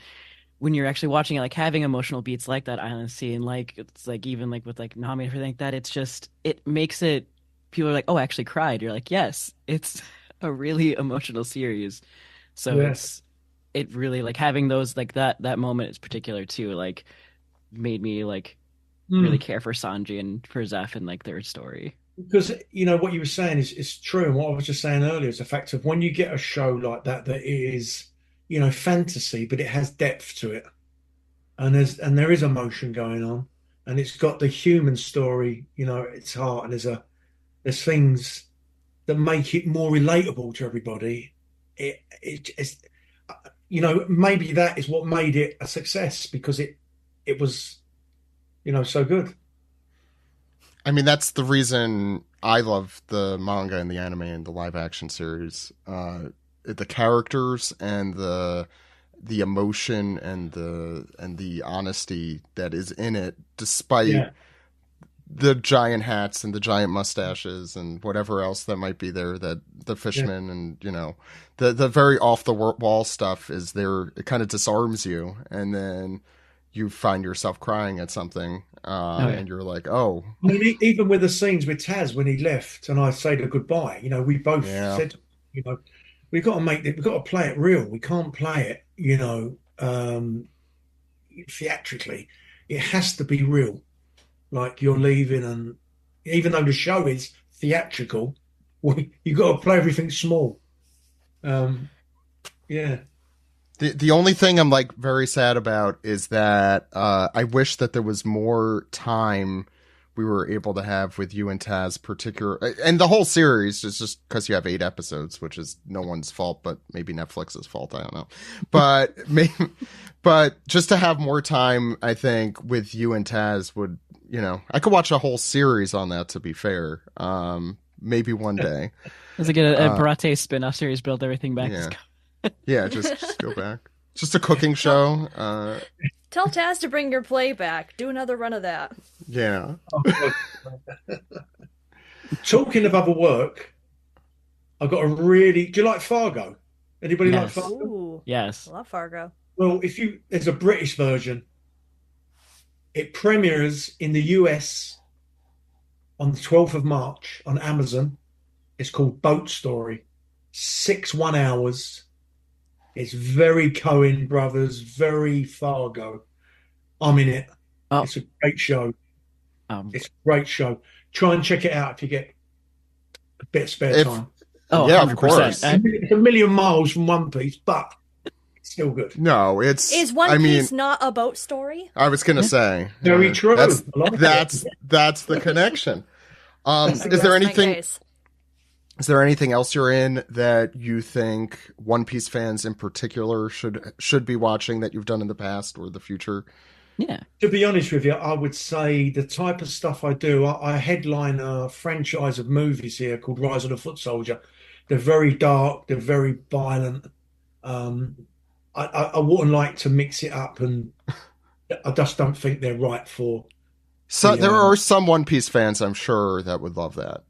when you're actually watching it, like having emotional beats like that island scene, like it's like even like with like Nami and everything like that, it makes it, people are like, oh, I actually cried. You're like, yes, it's a really emotional series. So it really like having those like that moment is particular too, like made me like really care for Sanji and for Zeff and like their story. Because what you were saying is true, and what I was just saying earlier is the fact of when you get a show like that is fantasy, but it has depth to it, and there is emotion going on, and it's got the human story, its heart, and there's things that make it more relatable to everybody. It's maybe that is what made it a success, because it was so good. I mean, that's the reason I love the manga and the anime and the live action series. The characters and the emotion and the honesty that is in it, despite the giant hats and the giant mustaches and whatever else that might be there, that the fishmen and the very off the wall stuff is there. It kind of disarms you, and then you find yourself crying at something, and you're like, oh. I mean, even with the scenes with Taz when he left and I say the goodbye, we both said, we've got to play it real. We can't play it, theatrically. It has to be real. Like you're leaving, and even though the show is theatrical, you've got to play everything small. The only thing I'm like very sad about is that I wish that there was more time we were able to have with you and Taz, and the whole series is just because you have 8 episodes, which is no one's fault, but maybe Netflix's fault. I don't know, but just to have more time, I think with you and Taz would, I could watch a whole series on that. To be fair, maybe one day. It's like a Baratie spin-off series, build everything back. Yeah, just go back. Just a cooking show. Tell Taz to bring your play back. Do another run of that. Yeah. Talking of other work, I've got do you like Fargo? Anybody like Fargo? Ooh, yes. I love Fargo. Well, there's a British version. It premieres in the US on the 12th of March on Amazon. It's called Boat Story. 6 1-hours. It's very Coen Brothers, very Fargo. I'm in it. Oh. It's a great show. It's a great show. Try and check it out if you get a bit of spare time. Oh, yeah, of 100%. course. It's a million miles from One Piece, but it's still good. No, it's. Is One Piece not a boat story? I was gonna say very true. That's the connection. Is there anything? Is there anything else you're in that you think One Piece fans in particular should be watching that you've done in the past or the future? Yeah. To be honest with you, I would say the type of stuff I do, I headline a franchise of movies here called Rise of the Footsoldier. They're very dark, they're very violent. I wouldn't like to mix it up, and I just don't think they're right for. There are some One Piece fans, I'm sure, that would love that.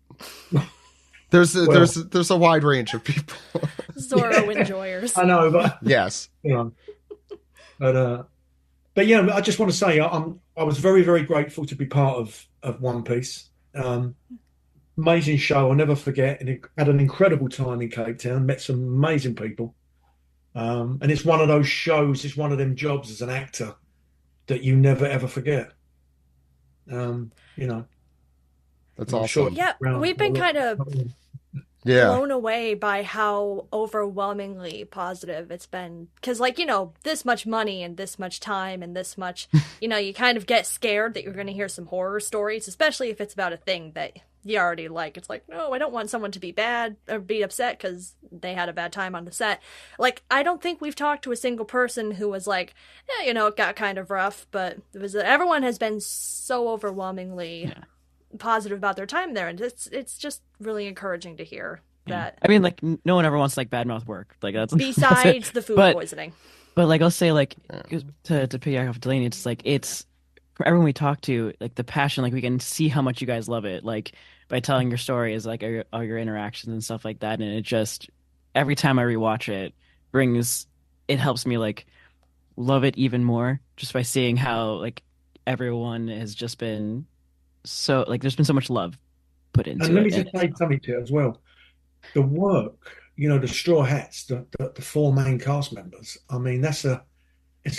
There's a wide range of people. Zorro enjoyers. I know, but yes, but yeah, I just want to say I was very, very grateful to be part of One Piece. Amazing show, I'll never forget, and had an incredible time in Cape Town. Met some amazing people, and it's one of those shows. It's one of them jobs as an actor that you never ever forget. That's awesome. Sure. Yeah, we've been kind of blown away by how overwhelmingly positive it's been. Because, this much money and this much time and this much, you kind of get scared that you're going to hear some horror stories, especially if it's about a thing that you already like. It's like, no, I don't want someone to be bad or be upset because they had a bad time on the set. I don't think we've talked to a single person who was like, it got kind of rough, but everyone has been so overwhelmingly positive about their time there, and it's just really encouraging to hear that. I mean, no one ever wants to badmouth work. That's besides the food poisoning. But I'll say to piggyback off Delaney, it's for everyone we talk to, the passion, we can see how much you guys love it, by telling your stories, all your interactions and stuff like that, and it just every time I rewatch it helps me love it even more just by seeing how everyone has just been so there's been so much love put into it. And let me just say something to it as well. The work, the Straw Hats, the 4 main cast members. I mean, it's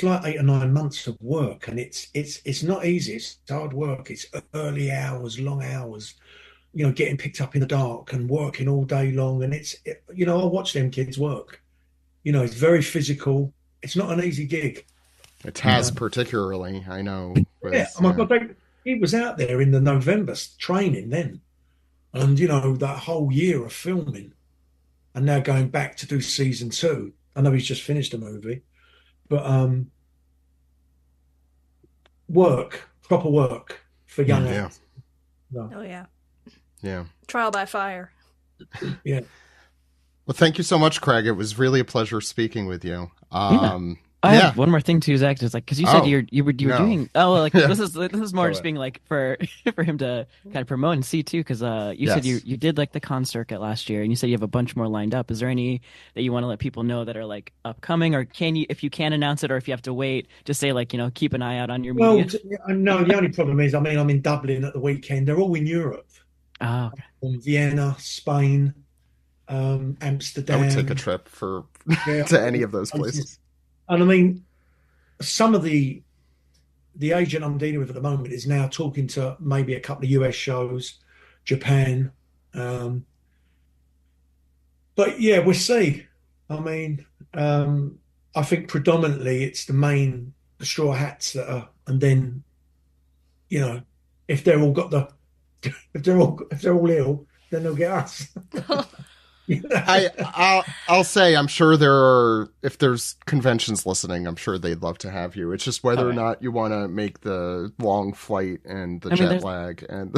like 8 or 9 months of work, and it's not easy. It's hard work. It's early hours, long hours. Getting picked up in the dark and working all day long, and I watch them kids work. It's very physical. It's not an easy gig. It has particularly, I know. Oh my God, he was out there in the November training then, and that whole year of filming, and now going back to do season 2. I know he's just finished a movie, but proper work for young actors. No. Oh yeah. Yeah. Trial by fire. Yeah. Well, thank you so much, Craig. It was really a pleasure speaking with you. I have one more thing to Zach. It's because you said you were doing. This is more just being for him to kind of promote and see too. Because you said you did the con circuit last year, and you said you have a bunch more lined up. Is there any that you want to let people know that are upcoming, or can you, if you can announce it, or if you have to wait, just say keep an eye out on your media? Well, no. The only problem is, I'm in Dublin at the weekend. They're all in Europe. Oh, okay. Vienna, Spain, Amsterdam. I would take a trip to any of those places. And I mean, some of the agent I'm dealing with at the moment is now talking to maybe a couple of US shows, Japan. But yeah, we'll see. I mean, I think predominantly it's the Straw Hats that are, and then, if they're all ill, then they'll get us. I'll say I'm sure if there's conventions listening, I'm sure they'd love to have you. It's just whether or not you want to make the long flight and the jet lag. And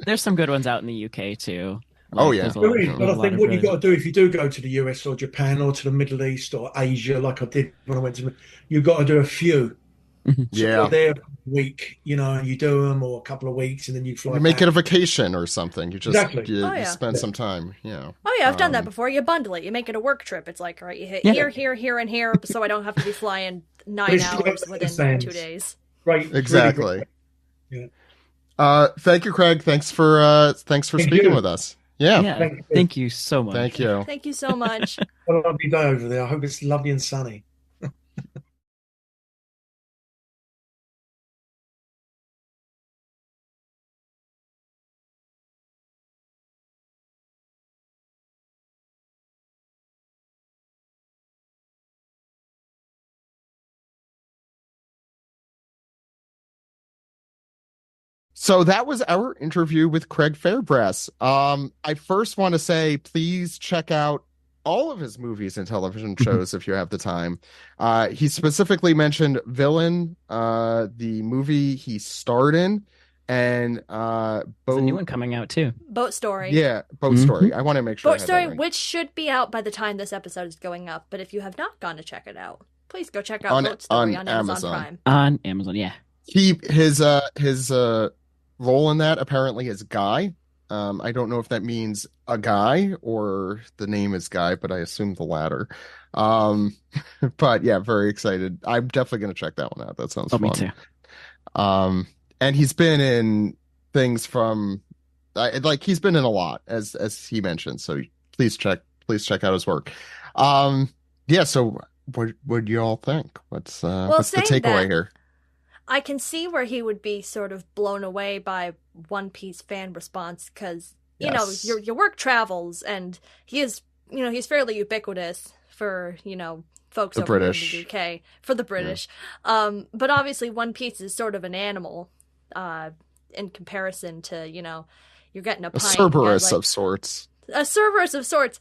there's some good ones out in the UK too. But I think what you got to do if you do go to the US or Japan or to the Middle East or Asia, like I did when I went to, you've got to do a few. So you're there a week, you do them, or a couple of weeks, and then you fly. You make it a vacation or something. You just you spend some time. Yeah. Oh yeah, I've done that before. You bundle it. You make it a work trip. It's like, all right, you hit here, and here, so I don't have to be flying 9 hours within 2 days. Right. Exactly. Really yeah. Thank you, Craig. Thanks for speaking with us. Yeah. Thank you so much. Thank you. Thank you so much. What a lovely day over there. I hope it's lovely and sunny. So that was our interview with Craig Fairbrass. I first want to say, please check out all of his movies and television shows if you have the time. He specifically mentioned Villain, the movie he starred in, and There's a new one coming out too. Boat Story. Yeah, Boat Story. I want to make sure. Boat Story, which should be out by the time this episode is going up. But if you have not gone to check it out, please go check out Boat Story on Amazon Prime. On Amazon, yeah. His role in that apparently is Guy. I don't know if that means a guy or the name is Guy, but I assume the latter. But yeah, very excited. I'm definitely going to check that one out. That sounds fun. Me too. And he's been in things from he's been in a lot as he mentioned. So please check out his work. Yeah. So what do you all think? What's the takeaway here? I can see where he would be sort of blown away by One Piece fan response because, you know, your work travels and he is, you know, he's fairly ubiquitous for, you know, folks over in the UK, for the British. Yeah. But obviously One Piece is sort of an animal in comparison to, you know, you're getting a pint. A Cerberus of sorts. A Cerberus of sorts.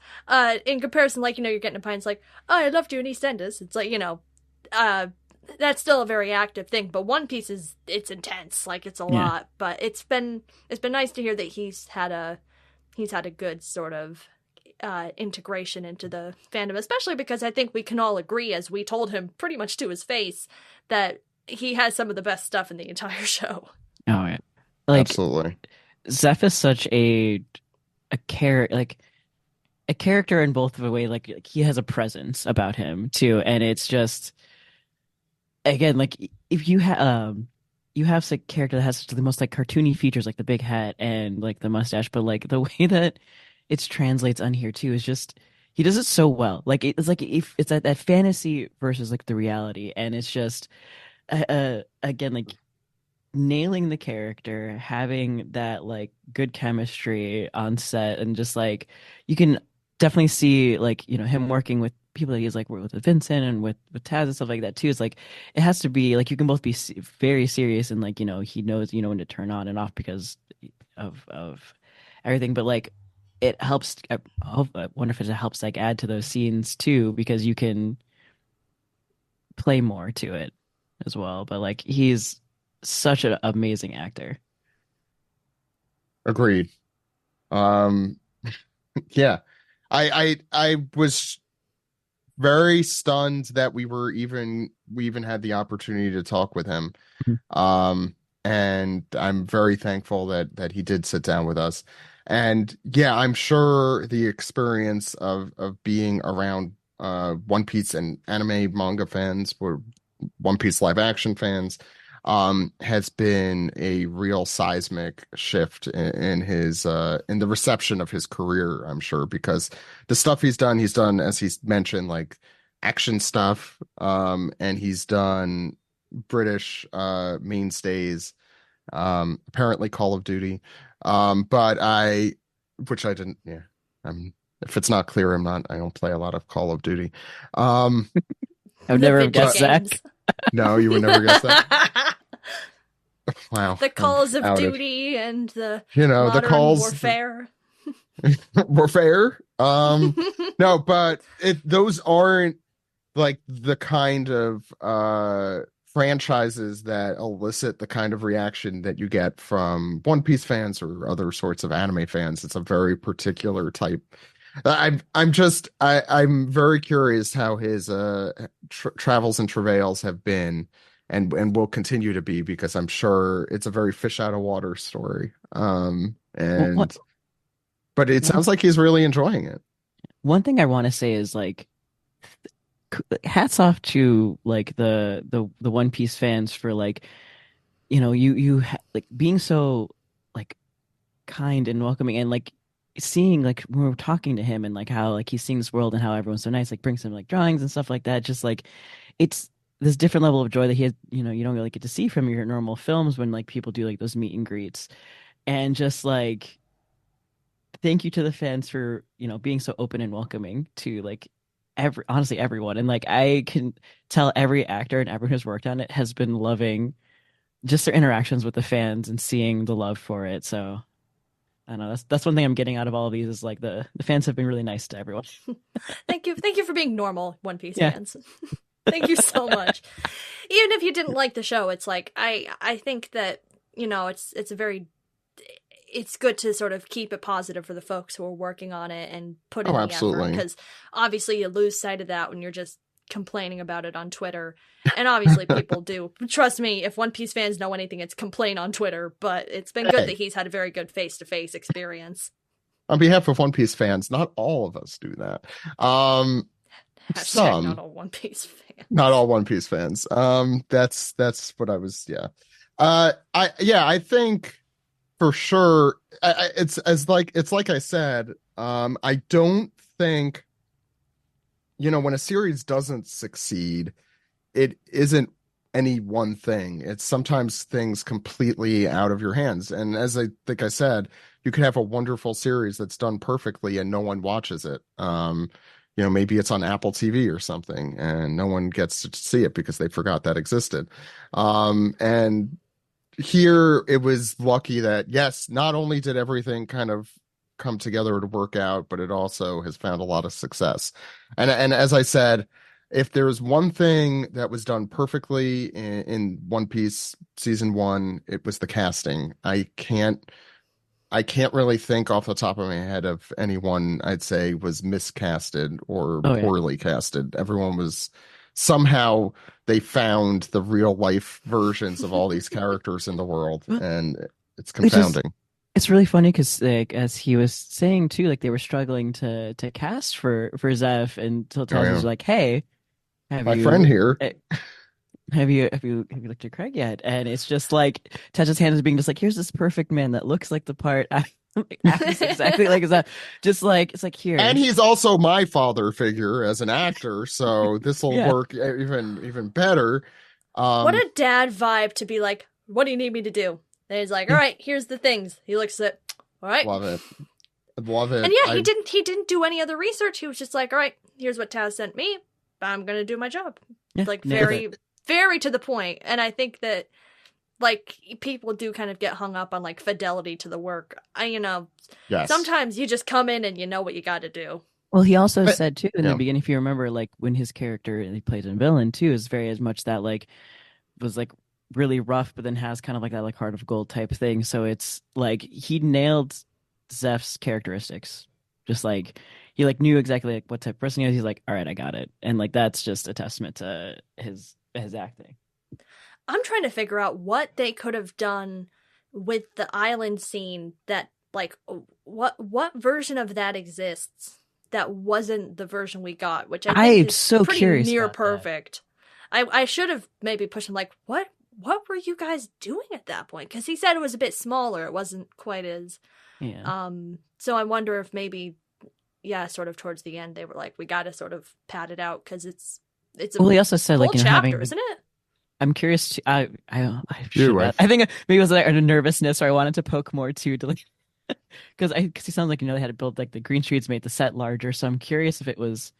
In comparison, like, you know, you're getting a pint. It's like, oh, I loved you in EastEnders. It's like, you know, that's still a very active thing, but One Piece it's intense, like it's a lot. But it's been nice to hear that he's had a good sort of integration into the fandom, especially because I think we can all agree, as we told him pretty much to his face, that he has some of the best stuff in the entire show. Oh yeah, like absolutely. Zeff is such a character in both of a way, like he has a presence about him too, and it's just. Again, like if you have a character that has the most like cartoony features, like the big hat and like the mustache, but like the way that it translates on here too is just he does it so well. Like it's like if it's that fantasy versus like the reality, and it's just again like nailing the character, having that like good chemistry on set, and just like you can definitely see like, you know, him working with people that he's like worked with Vincent and with Taz and stuff like that too. It's like it has to be like you can both be very serious and like, you know, he knows, you know, when to turn on and off because of everything, but like it helps. I wonder if it helps like add to those scenes too, because you can play more to it as well. But like he's such an amazing actor. Agreed. Yeah, I was very stunned that we even had the opportunity to talk with him. And I'm very thankful that he did sit down with us. And yeah, I'm sure the experience of being around One Piece and anime manga fans, or One Piece live action fans, has been a real seismic shift in his in the reception of his career, I'm sure, because the stuff he's done, as he's mentioned, like action stuff, and he's done British mainstays, apparently Call of Duty, but which I didn't, if it's not clear, I don't play a lot of Call of Duty. I've never guessed that. No, you would never guess that. Wow. The Calls of Duty and the the calls warfare. Warfare. No, but those aren't like the kind of franchises that elicit the kind of reaction that you get from One Piece fans or other sorts of anime fans. It's a very particular type. I'm very curious how his travels and travails have been and will continue to be, because I'm sure it's a very fish out of water story. But it sounds like he's really enjoying it. One thing I want to say is like hats off to like the One Piece fans for like, you know, you like being so like kind and welcoming, and like seeing like when we're talking to him and like how like he's seeing this world and how everyone's so nice, like brings him like drawings and stuff like that. Just like it's this different level of joy that he has, you know, you don't really get to see from your normal films when like people do like those meet and greets. And just like thank you to the fans for, you know, being so open and welcoming to like honestly everyone. And like I can tell every actor and everyone who's worked on it has been loving just their interactions with the fans and seeing the love for it. So I don't know. That's one thing I'm getting out of all of these is like the fans have been really nice to everyone. Thank you for being normal One Piece Yeah. fans. Thank you so much. Even if you didn't like the show, it's like I think that, you know, it's good to sort of keep it positive for the folks who are working on it and put in the absolutely. effort, because obviously you lose sight of that when you're just complaining about it on Twitter. And obviously people do. Trust me, if One Piece fans know anything, it's complain on Twitter, but it's been good that he's had a very good face-to-face experience. On behalf of One Piece fans, not all of us do that. Some, not all One Piece fans. Not all One Piece fans. That's what I was. Yeah. I think for sure. It's like I said. I don't think, you know, when a series doesn't succeed, it isn't any one thing. It's sometimes things completely out of your hands. And as I think I said, you could have a wonderful series that's done perfectly and no one watches it. You know, maybe it's on Apple TV or something and no one gets to see it because they forgot that existed. And here it was lucky that, yes, not only did everything kind of come together to work out, but it also has found a lot of success. And as I said, if there's one thing that was done perfectly in One Piece season 1, it was the casting. I can't really think off the top of my head of anyone I'd say was miscasted or poorly casted. Everyone was somehow they found the real life versions of all these characters in the world, and it's confounding. It's really funny because, like, as he was saying too, like they were struggling to cast for Zeff, and Taz was like, "Hey, my friend here, have you looked at Craig yet?" And it's just like Taz's hand is being just like, "Here's this perfect man that looks like the part." Acts exactly like that. Just like it's like here, and he's also my father figure as an actor, so this will work even better. What a dad vibe to be like, "What do you need me to do?" And he's like, "All right, here's the things." He looks at it. All right. Love it. And yeah, he didn't do any other research. He was just like, "All right, here's what Taz sent me. I'm going to do my job." Yeah, like very to the point. And I think that like people do kind of get hung up on like fidelity to the work. Sometimes you just come in and you know what you got to do. Well, he also said too in the beginning, if you remember, like when his character he plays in villain too, is very as much that like was like really rough, but then has kind of like that like heart of gold type thing. So it's like he nailed Zeff's characteristics. Just like he like knew exactly like what type of person he was. He's like, all right, I got it. And like that's just a testament to his acting. I'm trying to figure out what they could have done with the island scene that like what version of that exists that wasn't the version we got, which I think is so pretty curious near perfect. I should have maybe pushed him like, what were you guys doing at that point? Because he said it was a bit smaller. It wasn't quite as so I wonder if maybe sort of towards the end they were like, we got to sort of pad it out because it's a he also said like chapter, isn't it? I'm curious to I think maybe it was like a nervousness, or I wanted to poke more too to like because he sounds like they had to build like the green streets, made the set larger. So I'm curious if it was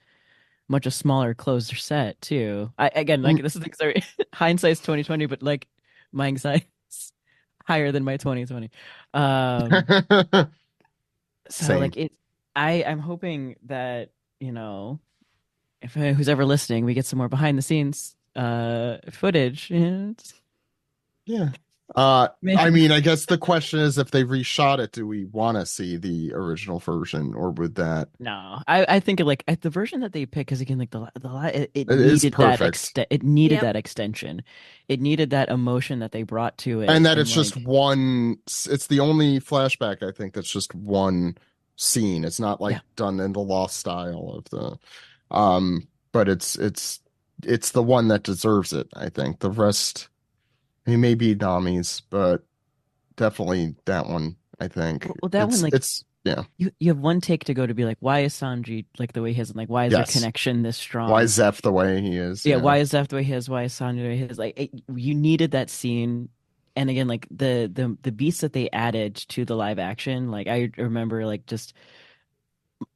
much a smaller, closer set too. This is like hindsight's 2020, but like my anxiety's higher than my 2020. So Same. like I'm hoping that if who's ever listening, we get some more behind the scenes footage. Yeah. I mean, I guess the question is, if they reshot it, do we want to see the original version, or would that? No, I think like the version that they pick, because again, like it needed that it needed that extension, it needed that emotion that they brought to it, and that it's just one. It's the only flashback I think that's just one scene. It's not like done in the lost style of the, but it's the one that deserves it. I think the rest. He may be Nami's, but definitely that one, I think. Well, that one, like, it's You have one take to go to be like, why is Sanji like the way he is, and like, why is their connection this strong? Why is Zeff the way he is? Yeah, why is Zeff the way he is? Why is Sanji the way he is? Like, you needed that scene, and again, like the beats that they added to the live action. Like, I remember, like, just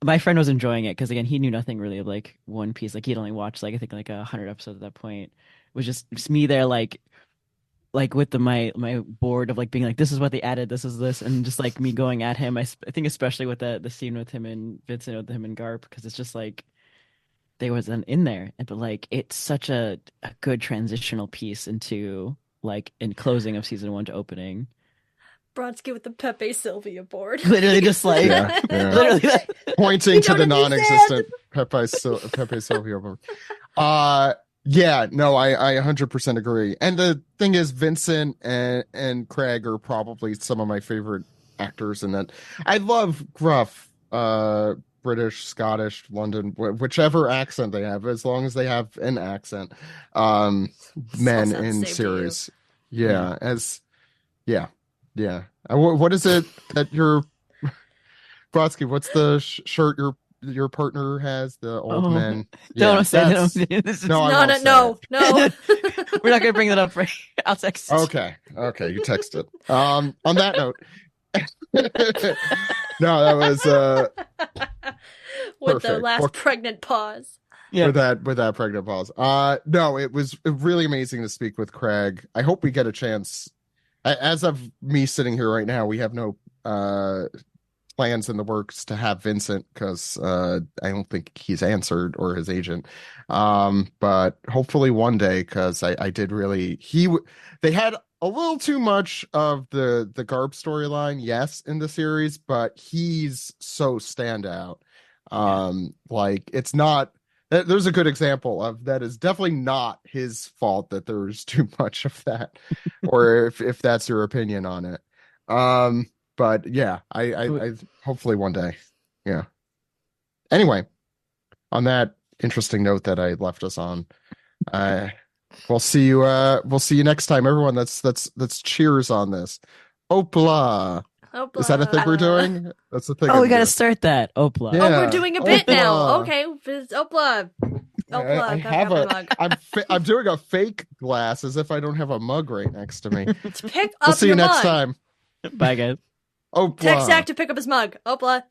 my friend was enjoying it because again, he knew nothing really of like One Piece. Like, he'd only watched like I think like 100 episodes at that point. It was just me there, like. like with my board of like being like, this is what they added, this is this, and just like me going at him. I think especially with the scene with him and Vincent, with him and Garp, because it's just like there wasn't in there, but like it's such a good transitional piece into like in closing of season 1 to opening. Brodsky with the Pepe Sylvia board. Literally just like literally pointing to the non-existent Pepe Sylvia board. Yeah, no, I 100% agree. And the thing is, Vincent and Craig are probably some of my favorite actors in that. I love gruff, British, Scottish, London, whichever accent they have, as long as they have an accent. Men in series. Yeah, yeah. What is it that your Brodsky? What's the shirt your partner has? The old men. Don't say that. No. We're not gonna bring that up. I'll text. Okay, you text it. On that note, no, that was with perfect. the last pregnant pause. Yeah, with that pregnant pause. No, it was really amazing to speak with Craig. I hope we get a chance. As of me sitting here right now, we have no plans in the works to have Vincent because I don't think he's answered, or his agent. But hopefully one day, because I did really they had a little too much of the Garb storyline, yes, in the series, but he's so standout. Like it's not. There's a good example of that. Is definitely not his fault that there's too much of that, or if that's your opinion on it. But yeah, I hopefully one day. Yeah. Anyway, on that interesting note that I left us on, we'll see you. We'll see you next time, everyone. Let's cheers on this. OPLA. Is that a thing we're doing? That's the thing. Oh, we got to start that. OPLA. Yeah. Oh, we're doing a bit now. Okay, it's OPLA. I'm doing a fake glass as if I don't have a mug right next to me. Pick up we'll see you next mug. time. Bye, guys. OPLA. Text Zach to pick up his mug. OPLA.